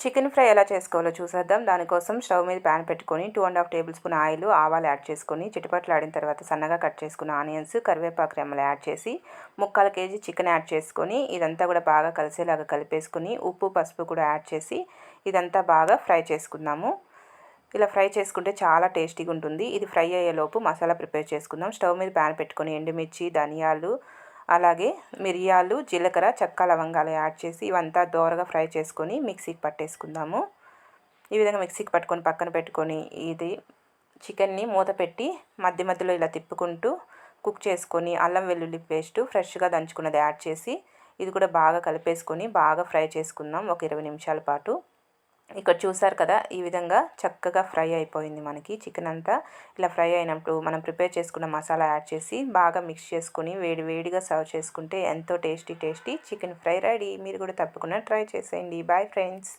Chicken fry ఎలా చేసుకోవాలో చూసేద్దాం. దానికోసం స్టవ్ మీద ప్యాన్ పెట్టుకొని 2½ టేబుల్ స్పూన్ ఆయిల్, ఆవాలు యాడ్ చేసుకొని చిటపటలాడిన తర్వాత సన్నగా కట్ చేసుకున్న ఆనియన్స్, కరివేపాకు రెమ్మలు యాడ్ చేసి 3/4 కేజీ చికెన్ యాడ్ చేసుకొని ఇదంతా కూడా బాగా కలిసేలాగా కలిపేసుకొని ఉప్పు, పసుపు కూడా యాడ్ చేసి ఇదంతా బాగా ఫ్రై చేసుకుందాము. ఇలా ఫ్రై చేసుకుంటే చాలా టేస్టీగా ఉంటుంది. ఇది ఫ్రై అయ్యేలోపు మసాలా ప్రిపేర్ చేసుకుందాం. స్టవ్ మీద ప్యాన్ పెట్టుకొని ఎండుమిర్చి, ధనియాలు, అలాగే మిరియాలు, జీలకర్ర, చెక్క, లవంగాలు యాడ్ చేసి ఇవంతా దోరగా ఫ్రై చేసుకొని మిక్సీకి పట్టేసుకుందాము. ఈ విధంగా మిక్సీకి పట్టుకొని పక్కన పెట్టుకొని ఇది చికెన్ని మూత పెట్టి మధ్య మధ్యలో ఇలా తిప్పుకుంటూ కుక్ చేసుకొని అల్లం వెల్లుల్లి పేస్ట్ ఫ్రెష్గా దంచుకున్నది యాడ్ చేసి ఇది కూడా బాగా కలిపేసుకొని బాగా ఫ్రై చేసుకుందాం ఒక 20 నిమిషాల పాటు. ఇక్కడ చూసారు కదా, ఈ విధంగా చక్కగా ఫ్రై అయిపోయింది మనకి చికెన్ అంతా. ఇలా ఫ్రై అయినప్పుడు మనం ప్రిపేర్ చేసుకున్న మసాలా యాడ్ చేసి బాగా మిక్స్ చేసుకొని వేడి వేడిగా సర్వ్ చేసుకుంటే ఎంతో టేస్టీ చికెన్ ఫ్రై రెడీ. మీరు కూడా తప్పకుండా ట్రై చేసేయండి. Bye friends.